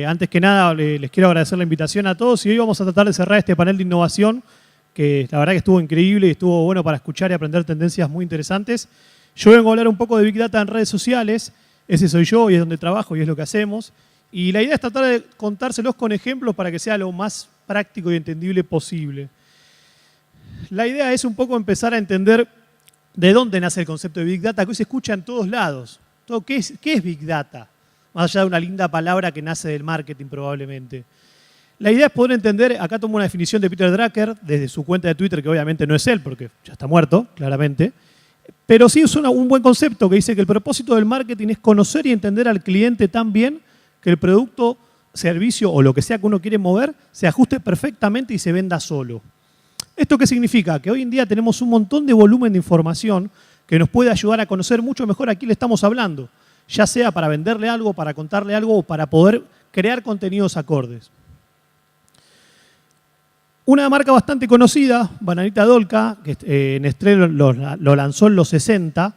Antes que nada, les quiero agradecer la invitación a todos y hoy vamos a tratar de cerrar este panel de innovación que la verdad que estuvo increíble y estuvo bueno para escuchar y aprender tendencias muy interesantes. Yo vengo a hablar un poco de Big Data en redes sociales, ese soy yo y es donde trabajo y es lo que hacemos. Y la idea es tratar de contárselos con ejemplos para que sea lo más práctico y entendible posible. La idea es un poco empezar a entender de dónde nace el concepto de Big Data, que hoy se escucha en todos lados. ¿Qué es Big Data? Más allá de una linda palabra que nace del marketing probablemente. La idea es poder entender, acá tomo una definición de Peter Drucker desde su cuenta de Twitter, que obviamente no es él porque ya está muerto, claramente. Pero sí es un buen concepto que dice que el propósito del marketing es conocer y entender al cliente tan bien que el producto, servicio o lo que sea que uno quiere mover se ajuste perfectamente y se venda solo. ¿Esto qué significa? Que hoy en día tenemos un montón de volumen de información que nos puede ayudar a conocer mucho mejor a quién le estamos hablando, ya sea para venderle algo, para contarle algo o para poder crear contenidos acordes. Una marca bastante conocida, Bananita Dolca, que Nestlé lo lanzó en los 60,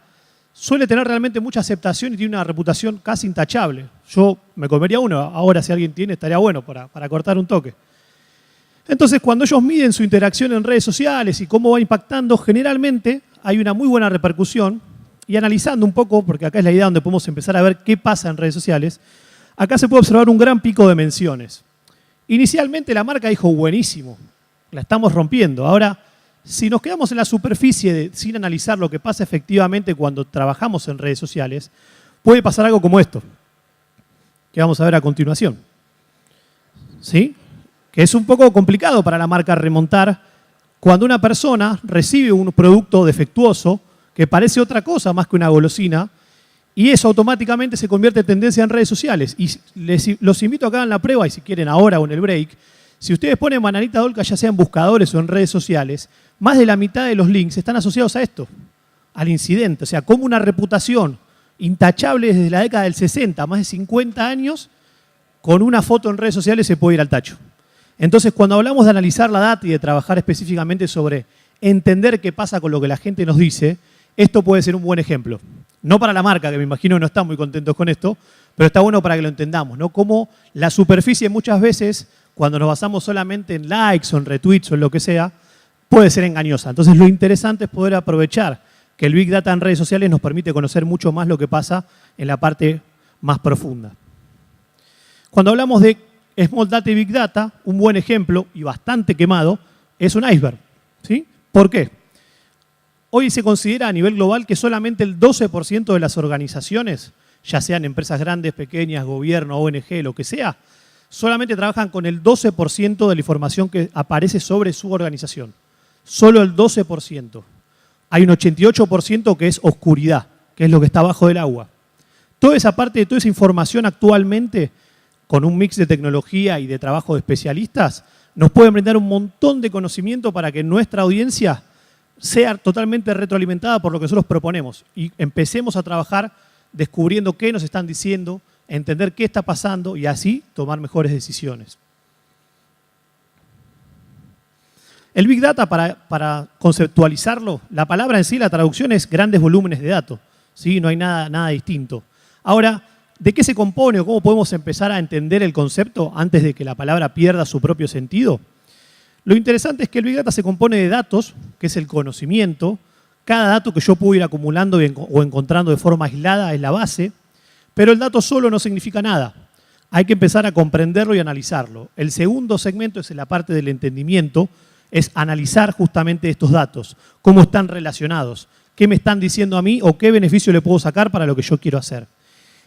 suele tener realmente mucha aceptación y tiene una reputación casi intachable. Yo me comería uno, ahora si alguien tiene estaría bueno para cortar un toque. Entonces, cuando ellos miden su interacción en redes sociales y cómo va impactando, generalmente hay una muy buena repercusión. Y analizando un poco, porque acá es la idea donde podemos empezar a ver qué pasa en redes sociales, acá se puede observar un gran pico de menciones. Inicialmente la marca dijo, buenísimo, la estamos rompiendo. Ahora, si nos quedamos en la superficie sin analizar lo que pasa efectivamente cuando trabajamos en redes sociales, puede pasar algo como esto, que vamos a ver a continuación. ¿Sí? Que es un poco complicado para la marca remontar cuando una persona recibe un producto defectuoso que parece otra cosa más que una golosina y eso automáticamente se convierte en tendencia en redes sociales. Y los invito a que hagan la prueba y si quieren ahora o en el break, si ustedes ponen Bananita Dolca ya sea en buscadores o en redes sociales, más de la mitad de los links están asociados a esto, al incidente. O sea, como una reputación intachable desde la década del 60, más de 50 años, con una foto en redes sociales se puede ir al tacho. Entonces, cuando hablamos de analizar la data y de trabajar específicamente sobre entender qué pasa con lo que la gente nos dice, esto puede ser un buen ejemplo. No para la marca, que me imagino que no están muy contentos con esto, pero está bueno para que lo entendamos, ¿no? Cómo la superficie muchas veces, cuando nos basamos solamente en likes o en retweets o en lo que sea, puede ser engañosa. Entonces, lo interesante es poder aprovechar que el Big Data en redes sociales nos permite conocer mucho más lo que pasa en la parte más profunda. Cuando hablamos de Small Data y Big Data, un buen ejemplo, y bastante quemado, es un iceberg. ¿Sí? ¿Por qué? Hoy se considera a nivel global que solamente el 12% de las organizaciones, ya sean empresas grandes, pequeñas, gobierno, ONG, lo que sea, solamente trabajan con el 12% de la información que aparece sobre su organización. Solo el 12%. Hay un 88% que es oscuridad, que es lo que está abajo del agua. Toda esa parte, toda esa información actualmente, con un mix de tecnología y de trabajo de especialistas, nos pueden brindar un montón de conocimiento para que nuestra audiencia sea totalmente retroalimentada por lo que nosotros proponemos y empecemos a trabajar descubriendo qué nos están diciendo, entender qué está pasando y así tomar mejores decisiones. El Big Data, para conceptualizarlo, la palabra en sí, la traducción es grandes volúmenes de datos. ¿Sí? No hay nada distinto. Ahora, ¿de qué se compone o cómo podemos empezar a entender el concepto antes de que la palabra pierda su propio sentido? Lo interesante es que el Big Data se compone de datos, que es el conocimiento. Cada dato que yo puedo ir acumulando o encontrando de forma aislada es la base, pero el dato solo no significa nada. Hay que empezar a comprenderlo y analizarlo. El segundo segmento es la parte del entendimiento, es analizar justamente estos datos, cómo están relacionados, qué me están diciendo a mí o qué beneficio le puedo sacar para lo que yo quiero hacer.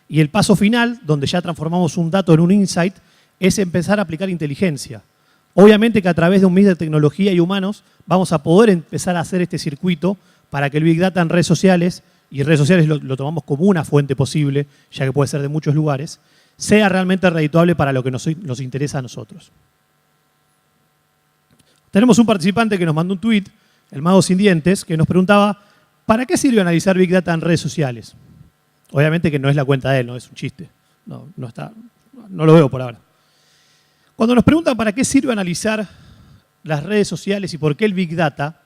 Y el paso final, donde ya transformamos un dato en un insight, es empezar a aplicar inteligencia. Obviamente que a través de un mix de tecnología y humanos vamos a poder empezar a hacer este circuito para que el Big Data en redes sociales, y redes sociales lo tomamos como una fuente posible, ya que puede ser de muchos lugares, sea realmente redituable para lo que nos interesa a nosotros. Tenemos un participante que nos mandó un tweet, el Mago Sin Dientes, que nos preguntaba, ¿para qué sirve analizar Big Data en redes sociales? Obviamente que no es la cuenta de él, no es un chiste. No lo veo por ahora. Cuando nos preguntan para qué sirve analizar las redes sociales y por qué el Big Data,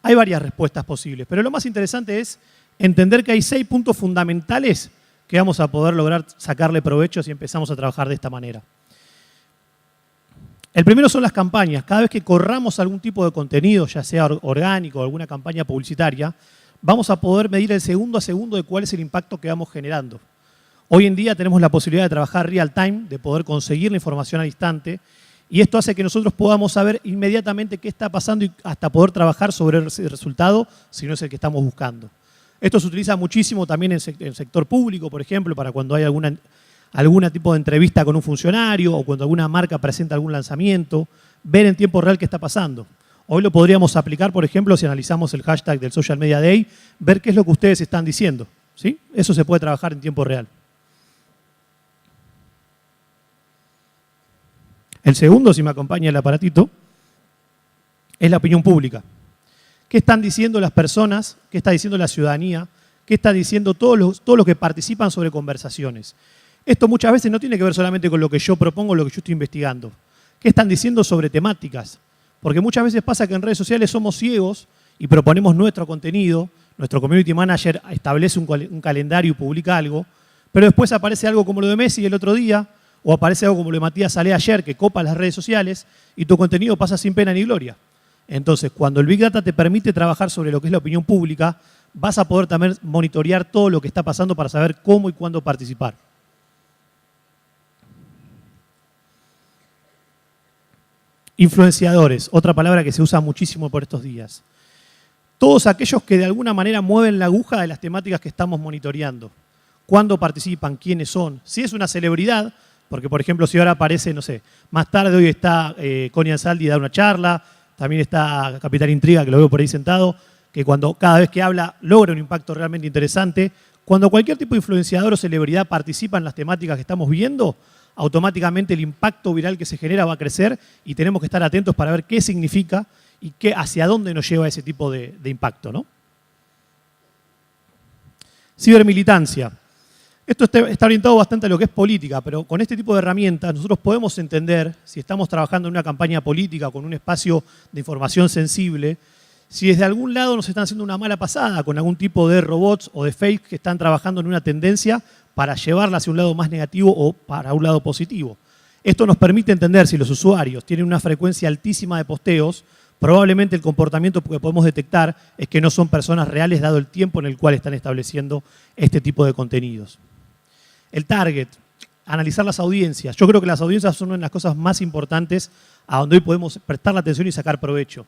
hay varias respuestas posibles. Pero lo más interesante es entender que hay 6 puntos fundamentales que vamos a poder lograr sacarle provecho si empezamos a trabajar de esta manera. El primero son las campañas. Cada vez que corramos algún tipo de contenido, ya sea orgánico o alguna campaña publicitaria, vamos a poder medir el segundo a segundo de cuál es el impacto que vamos generando. Hoy en día tenemos la posibilidad de trabajar real time, de poder conseguir la información al instante, y esto hace que nosotros podamos saber inmediatamente qué está pasando y hasta poder trabajar sobre el resultado si no es el que estamos buscando. Esto se utiliza muchísimo también en el sector público, por ejemplo, para cuando hay algún tipo de entrevista con un funcionario o cuando alguna marca presenta algún lanzamiento, ver en tiempo real qué está pasando. Hoy lo podríamos aplicar, por ejemplo, si analizamos el hashtag del Social Media Day, ver qué es lo que ustedes están diciendo, ¿sí? Eso se puede trabajar en tiempo real. El segundo, si me acompaña el aparatito, es la opinión pública. ¿Qué están diciendo las personas? ¿Qué está diciendo la ciudadanía? ¿Qué está diciendo todos los que participan sobre conversaciones? Esto muchas veces no tiene que ver solamente con lo que yo propongo o lo que yo estoy investigando. ¿Qué están diciendo sobre temáticas? Porque muchas veces pasa que en redes sociales somos ciegos y proponemos nuestro contenido, nuestro community manager establece un calendario y publica algo, pero después aparece algo como lo de Messi el otro ddía, o aparece algo como lo de Matías Salé ayer, que copa las redes sociales, y tu contenido pasa sin pena ni gloria. Entonces, cuando el Big Data te permite trabajar sobre lo que es la opinión pública, vas a poder también monitorear todo lo que está pasando para saber cómo y cuándo participar. Influenciadores, otra palabra que se usa muchísimo por estos días. Todos aquellos que de alguna manera mueven la aguja de las temáticas que estamos monitoreando. ¿Cuándo participan? ¿Quiénes son? Si es una celebridad, porque por ejemplo si ahora aparece, no sé, más tarde hoy está Connie Ansaldi da una charla, también está Capital Intriga, que lo veo por ahí sentado, que cada vez que habla logra un impacto realmente interesante. Cuando cualquier tipo de influenciador o celebridad participa en las temáticas que estamos viendo, automáticamente el impacto viral que se genera va a crecer y tenemos que estar atentos para ver qué significa y hacia dónde nos lleva ese tipo de impacto, ¿no? Cibermilitancia. Esto está orientado bastante a lo que es política, pero con este tipo de herramientas nosotros podemos entender, si estamos trabajando en una campaña política con un espacio de información sensible, si desde algún lado nos están haciendo una mala pasada con algún tipo de robots o de fakes que están trabajando en una tendencia para llevarla hacia un lado más negativo o para un lado positivo. Esto nos permite entender si los usuarios tienen una frecuencia altísima de posteos, probablemente el comportamiento que podemos detectar es que no son personas reales dado el tiempo en el cual están estableciendo este tipo de contenidos. El target, analizar las audiencias. Yo creo que las audiencias son una de las cosas más importantes a donde hoy podemos prestar la atención y sacar provecho.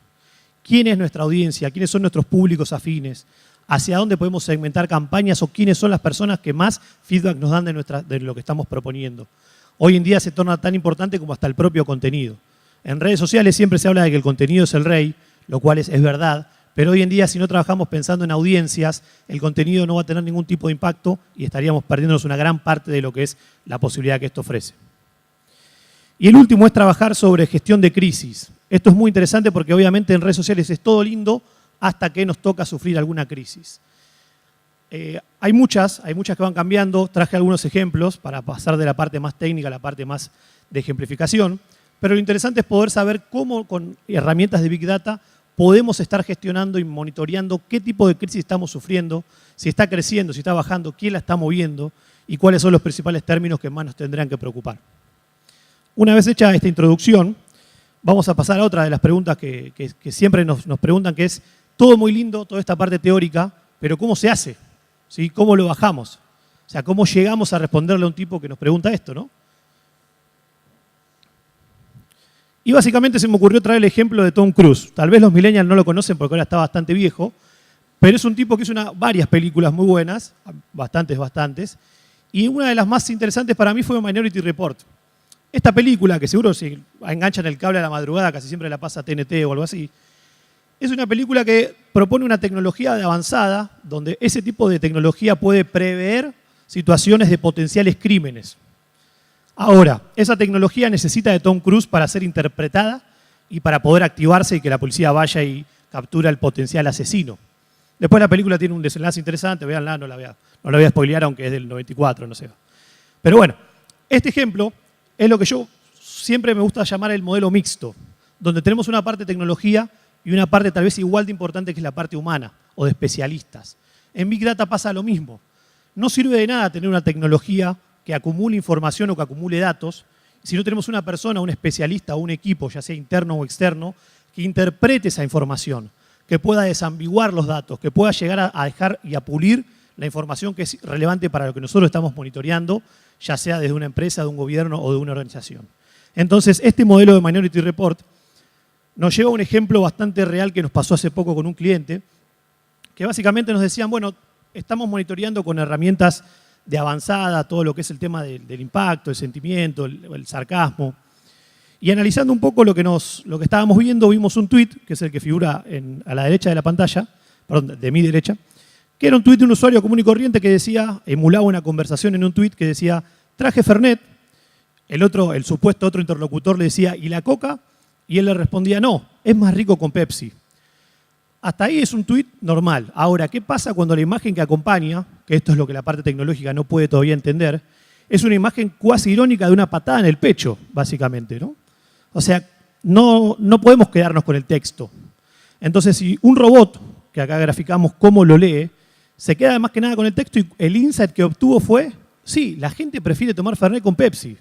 ¿Quién es nuestra audiencia? ¿Quiénes son nuestros públicos afines? ¿Hacia dónde podemos segmentar campañas o quiénes son las personas que más feedback nos dan de lo que estamos proponiendo? Hoy en día se torna tan importante como hasta el propio contenido. En redes sociales siempre se habla de que el contenido es el rey, lo cual es verdad, pero hoy en día si no trabajamos pensando en audiencias, el contenido no va a tener ningún tipo de impacto y estaríamos perdiéndonos una gran parte de lo que es la posibilidad que esto ofrece. Y el último es trabajar sobre gestión de crisis. Esto es muy interesante porque obviamente en redes sociales es todo lindo hasta que nos toca sufrir alguna crisis. Hay muchas que van cambiando. Traje algunos ejemplos para pasar de la parte más técnica a la parte más de ejemplificación. Pero lo interesante es poder saber cómo con herramientas de Big Data podemos estar gestionando y monitoreando qué tipo de crisis estamos sufriendo, si está creciendo, si está bajando, quién la está moviendo y cuáles son los principales términos que más nos tendrán que preocupar. Una vez hecha esta introducción, vamos a pasar a otra de las preguntas que siempre nos preguntan, que es todo muy lindo, toda esta parte teórica, pero ¿cómo se hace? ¿Sí? ¿Cómo lo bajamos? O sea, ¿cómo llegamos a responderle a un tipo que nos pregunta esto, ¿no? Y básicamente se me ocurrió traer el ejemplo de Tom Cruise. Tal vez los millennials no lo conocen porque ahora está bastante viejo, pero es un tipo que hizo varias películas muy buenas, bastantes, y una de las más interesantes para mí fue Minority Report. Esta película, que seguro si enganchan el cable a la madrugada, casi siempre la pasa TNT o algo así, es una película que propone una tecnología avanzada, donde ese tipo de tecnología puede prever situaciones de potenciales crímenes. Ahora, esa tecnología necesita de Tom Cruise para ser interpretada y para poder activarse y que la policía vaya y capture al potencial asesino. Después la película tiene un desenlace interesante, véanla, no la voy a spoilear, aunque es del 94, no sé. Pero bueno, este ejemplo es lo que yo siempre me gusta llamar el modelo mixto, donde tenemos una parte de tecnología y una parte tal vez igual de importante que es la parte humana o de especialistas. En Big Data pasa lo mismo. no sirve de nada tener una tecnología que acumule información o que acumule datos si no tenemos una persona, un especialista o un equipo, ya sea interno o externo, que interprete esa información, que pueda desambiguar los datos, que pueda llegar a dejar y a pulir la información que es relevante para lo que nosotros estamos monitoreando, ya sea desde una empresa, de un gobierno o de una organización. Entonces, este modelo de Minority Report nos lleva a un ejemplo bastante real que nos pasó hace poco con un cliente, que básicamente nos decían, bueno, estamos monitoreando con herramientas de avanzada todo lo que es el tema del impacto, el sentimiento, el sarcasmo. Y analizando un poco lo que estábamos viendo, vimos un tweet, que es el que figura a la derecha de la pantalla, perdón, de mi derecha, que era un tweet de un usuario común y corriente que decía, emulaba una conversación en un tweet que decía, traje Fernet, el supuesto otro interlocutor le decía, ¿y la coca? Y él le respondía, no, es más rico con Pepsi. Hasta ahí es un tuit normal. Ahora, ¿qué pasa cuando la imagen que acompaña, que esto es lo que la parte tecnológica no puede todavía entender, es una imagen cuasi irónica de una patada en el pecho, básicamente, ¿no? O sea, no podemos quedarnos con el texto. Entonces, si un robot, que acá graficamos cómo lo lee, se queda más que nada con el texto y el insight que obtuvo fue, sí, la gente prefiere tomar Fernet con Pepsi.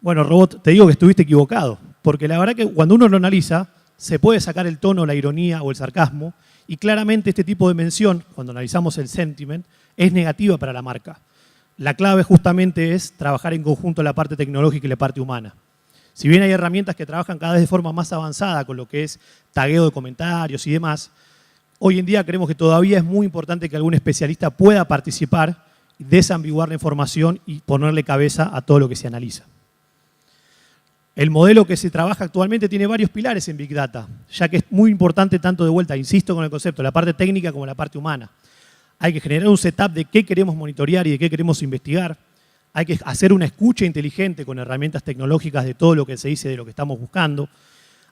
Bueno, robot, te digo que estuviste equivocado, porque la verdad que cuando uno lo analiza, se puede sacar el tono, la ironía o el sarcasmo, y claramente este tipo de mención, cuando analizamos el sentiment, es negativa para la marca. La clave justamente es trabajar en conjunto la parte tecnológica y la parte humana. Si bien hay herramientas que trabajan cada vez de forma más avanzada con lo que es tagueo de comentarios y demás, hoy en día creemos que todavía es muy importante que algún especialista pueda participar, desambiguar la información y ponerle cabeza a todo lo que se analiza. El modelo que se trabaja actualmente tiene varios pilares en Big Data, ya que es muy importante tanto de vuelta, insisto con el concepto, la parte técnica como la parte humana. Hay que generar un setup de qué queremos monitorear y de qué queremos investigar. Hay que hacer una escucha inteligente con herramientas tecnológicas de todo lo que se dice, de lo que estamos buscando.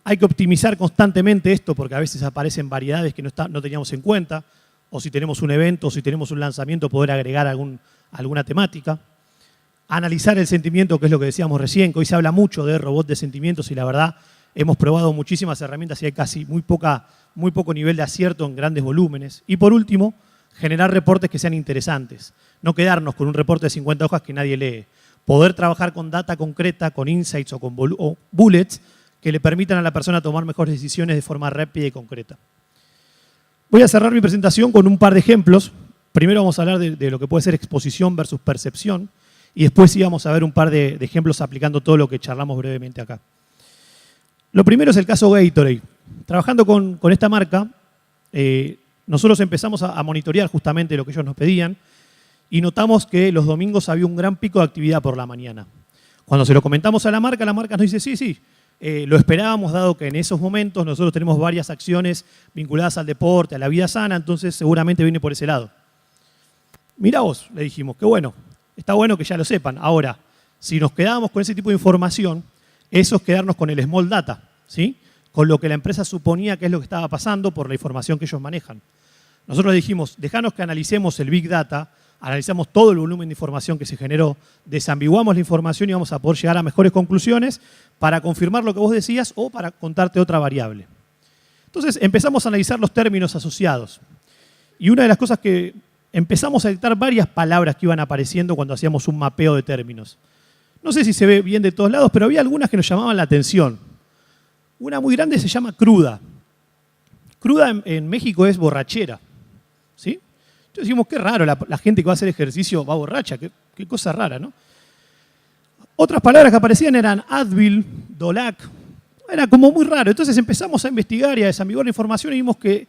Hay que optimizar constantemente esto porque a veces aparecen variedades que no teníamos en cuenta, o si tenemos un evento, o si tenemos un lanzamiento, poder agregar alguna temática. Analizar el sentimiento, que es lo que decíamos recién, que hoy se habla mucho de robots de sentimientos y la verdad hemos probado muchísimas herramientas y hay casi muy poco nivel de acierto en grandes volúmenes. Y por último, generar reportes que sean interesantes. No quedarnos con un reporte de 50 hojas que nadie lee. Poder trabajar con data concreta, con insights o con bullets que le permitan a la persona tomar mejores decisiones de forma rápida y concreta. Voy a cerrar mi presentación con un par de ejemplos. Primero vamos a hablar de lo que puede ser exposición versus percepción. Y después sí vamos a ver un par de ejemplos aplicando todo lo que charlamos brevemente acá. Lo primero es el caso Gatorade. Trabajando con esta marca, nosotros empezamos a monitorear justamente lo que ellos nos pedían y notamos que los domingos había un gran pico de actividad por la mañana. Cuando se lo comentamos a la marca nos dice, sí, lo esperábamos dado que en esos momentos nosotros tenemos varias acciones vinculadas al deporte, a la vida sana, entonces seguramente viene por ese lado. Mirá vos, le dijimos, qué bueno. Está bueno que ya lo sepan. Ahora, si nos quedábamos con ese tipo de información, eso es quedarnos con el small data, ¿sí? Con lo que la empresa suponía que es lo que estaba pasando por la información que ellos manejan. Nosotros le dijimos, dejanos que analicemos el Big Data, analizamos todo el volumen de información que se generó, desambiguamos la información y vamos a poder llegar a mejores conclusiones para confirmar lo que vos decías o para contarte otra variable. Entonces empezamos a analizar los términos asociados. Y una de las cosas que empezamos a dictar varias palabras que iban apareciendo cuando hacíamos un mapeo de términos. No sé si se ve bien de todos lados, pero había algunas que nos llamaban la atención. Una muy grande se llama cruda. Cruda en México es borrachera. ¿Sí? Entonces decimos, qué raro, la gente que va a hacer ejercicio va borracha, qué cosa rara, ¿no? Otras palabras que aparecían eran Advil, Dolac. Era como muy raro. Entonces empezamos a investigar y a desambiguar la información y vimos que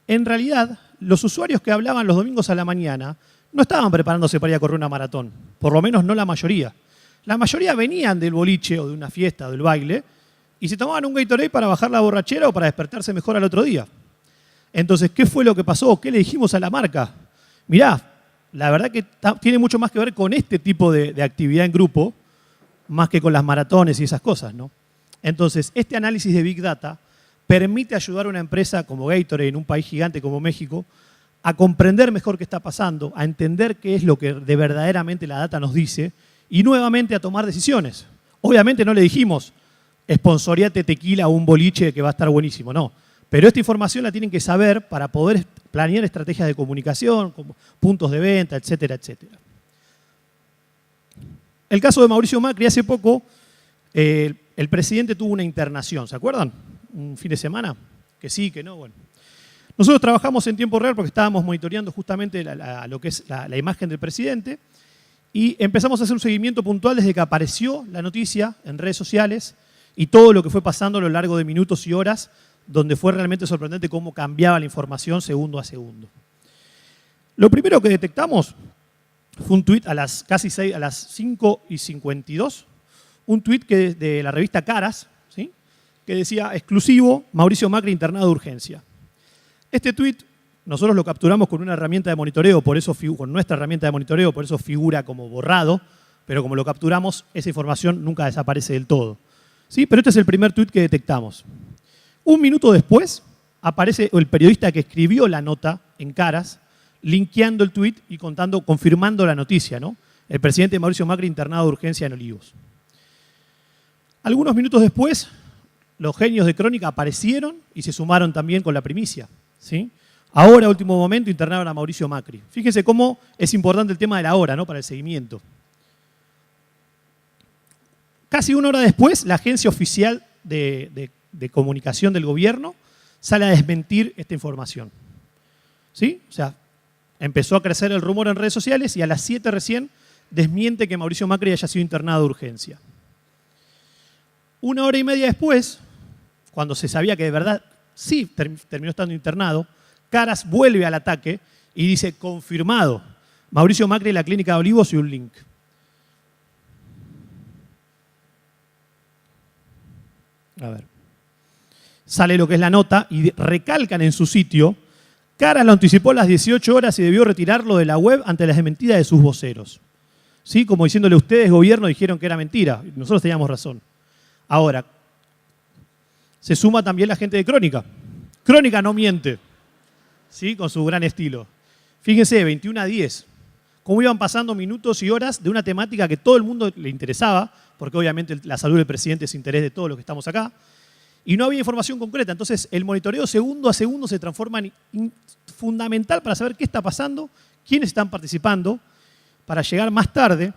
en realidad los usuarios que hablaban los domingos a la mañana no estaban preparándose para ir a correr una maratón, por lo menos no la mayoría. La mayoría venían del boliche o de una fiesta o del baile y se tomaban un Gatorade para bajar la borrachera o para despertarse mejor al otro día. Entonces, ¿qué fue lo que pasó? ¿Qué le dijimos a la marca? Mirá, la verdad que tiene mucho más que ver con este tipo de actividad en grupo, más que con las maratones y esas cosas, ¿no? Entonces, este análisis de Big Data permite ayudar a una empresa como Gatorade en un país gigante como México a comprender mejor qué está pasando, a entender qué es lo que de verdaderamente la data nos dice y nuevamente a tomar decisiones. Obviamente no le dijimos, sponsoreate tequila o un boliche que va a estar buenísimo, no. Pero esta información la tienen que saber para poder planear estrategias de comunicación, como puntos de venta, etcétera, etcétera. El caso de Mauricio Macri, hace poco el presidente tuvo una internación, ¿se acuerdan? Un fin de semana, que sí, que no, bueno. Nosotros trabajamos en tiempo real porque estábamos monitoreando justamente lo que es la imagen del presidente y empezamos a hacer un seguimiento puntual desde que apareció la noticia en redes sociales y todo lo que fue pasando a lo largo de minutos y horas, donde fue realmente sorprendente cómo cambiaba la información segundo a segundo. Lo primero que detectamos fue un tuit a las 5:52, un tuit de la revista Caras, ¿sí? Que decía, exclusivo, Mauricio Macri internado de urgencia. Este tuit nosotros lo capturamos con una herramienta de monitoreo, con nuestra herramienta de monitoreo, por eso figura como borrado, pero como lo capturamos, esa información nunca desaparece del todo. ¿Sí? Pero este es el primer tuit que detectamos. Un minuto después aparece el periodista que escribió la nota en Caras, linkeando el tuit y confirmando la noticia, ¿no? El presidente Mauricio Macri internado de urgencia en Olivos. Algunos minutos después, los genios de Crónica aparecieron y se sumaron también con la primicia, ¿sí? Ahora, último momento, internaron a Mauricio Macri. Fíjense cómo es importante el tema de la hora, ¿no? Para el seguimiento. Casi una hora después, la agencia oficial de comunicación del gobierno sale a desmentir esta información. ¿Sí? O sea, empezó a crecer el rumor en redes sociales y a las 7 recién desmiente que Mauricio Macri haya sido internado de urgencia. Una hora y media después, cuando se sabía que de verdad sí terminó estando internado, Caras vuelve al ataque y dice, confirmado, Mauricio Macri en la clínica de Olivos y un link. A ver. Sale lo que es la nota y recalcan en su sitio, Caras lo anticipó a las 18 horas y debió retirarlo de la web ante las desmentidas de sus voceros. ¿Sí? Como diciéndole, ustedes, gobierno, dijeron que era mentira. Nosotros teníamos razón. Ahora, se suma también la gente de Crónica. Crónica no miente, ¿sí? Con su gran estilo. Fíjense, 21:10. Cómo iban pasando minutos y horas de una temática que todo el mundo le interesaba, porque obviamente la salud del presidente es interés de todos los que estamos acá, y no había información concreta. Entonces, el monitoreo segundo a segundo se transforma en fundamental para saber qué está pasando, quiénes están participando, para llegar más tarde.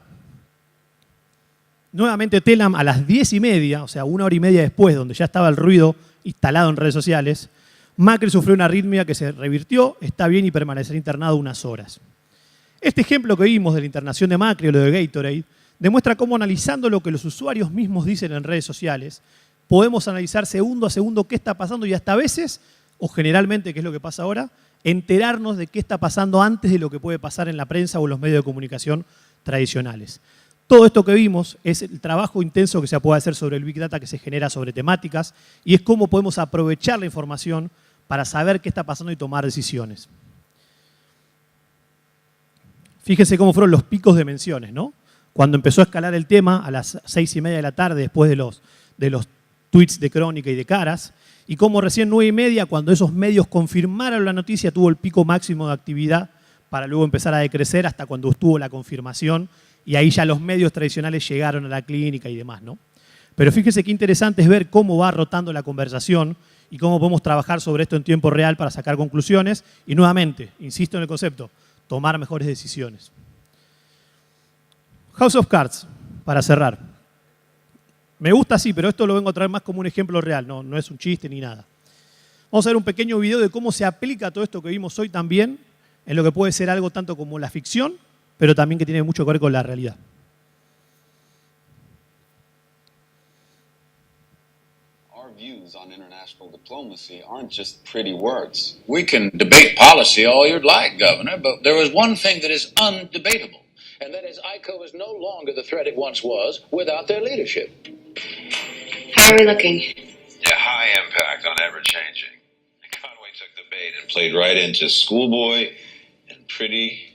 Nuevamente Telam a las 10:30, o sea, una hora y media después, donde ya estaba el ruido instalado en redes sociales, Macri sufrió una arritmia que se revirtió, está bien y permanecerá internado unas horas. Este ejemplo que vimos de la internación de Macri o lo de Gatorade demuestra cómo analizando lo que los usuarios mismos dicen en redes sociales, podemos analizar segundo a segundo qué está pasando y hasta a veces, o generalmente, que es lo que pasa ahora, enterarnos de qué está pasando antes de lo que puede pasar en la prensa o en los medios de comunicación tradicionales. Todo esto que vimos es el trabajo intenso que se puede hacer sobre el Big Data que se genera sobre temáticas y es cómo podemos aprovechar la información para saber qué está pasando y tomar decisiones. Fíjense cómo fueron los picos de menciones, ¿no? Cuando empezó a escalar el tema a las 6:30 de la tarde después de los tweets de Crónica y de Caras, y cómo recién 9:30, cuando esos medios confirmaron la noticia, tuvo el pico máximo de actividad para luego empezar a decrecer hasta cuando estuvo la confirmación y ahí ya los medios tradicionales llegaron a la clínica y demás, ¿no? Pero fíjense qué interesante es ver cómo va rotando la conversación y cómo podemos trabajar sobre esto en tiempo real para sacar conclusiones y nuevamente, insisto en el concepto, tomar mejores decisiones. House of Cards, para cerrar. Me gusta así, pero esto lo vengo a traer más como un ejemplo real, no es un chiste ni nada. Vamos a ver un pequeño video de cómo se aplica todo esto que vimos hoy también en lo que puede ser algo tanto como la ficción, pero también que tiene mucho que ver con la realidad. Our views on international diplomacy aren't just pretty words. We can debate policy all you'd like, Governor, but there is one thing that is undebatable, and that is ICO is no longer the threat it once was without their leadership. How are we looking? Yeah, high impact on ever-changing. Conway took the bait and played right into schoolboy and pretty,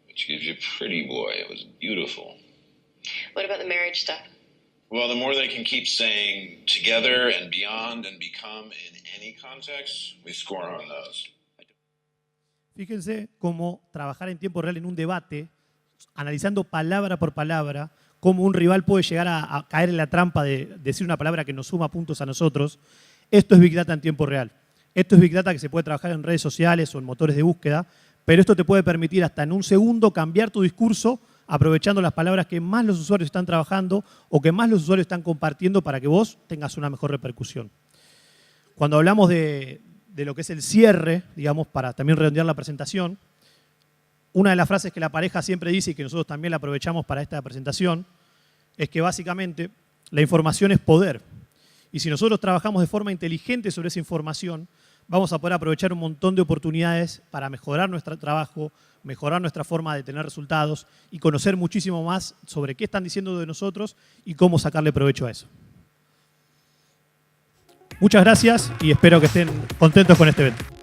which gives you pretty boy. It was beautiful. What about the marriage stuff? Well, the more they can keep saying together and beyond and become in any context, we score on those. Fíjense cómo trabajar en tiempo real en un debate, analizando palabra por palabra, cómo un rival puede llegar a caer en la trampa de decir una palabra que nos suma puntos a nosotros. Esto es Big Data en tiempo real. Esto es Big Data que se puede trabajar en redes sociales o en motores de búsqueda, pero esto te puede permitir hasta en un segundo cambiar tu discurso aprovechando las palabras que más los usuarios están trabajando o que más los usuarios están compartiendo para que vos tengas una mejor repercusión. Cuando hablamos de lo que es el cierre, digamos, para también redondear la presentación, una de las frases que la pareja siempre dice y que nosotros también la aprovechamos para esta presentación es que básicamente la información es poder. Y si nosotros trabajamos de forma inteligente sobre esa información, vamos a poder aprovechar un montón de oportunidades para mejorar nuestro trabajo, mejorar nuestra forma de tener resultados y conocer muchísimo más sobre qué están diciendo de nosotros y cómo sacarle provecho a eso. Muchas gracias y espero que estén contentos con este evento.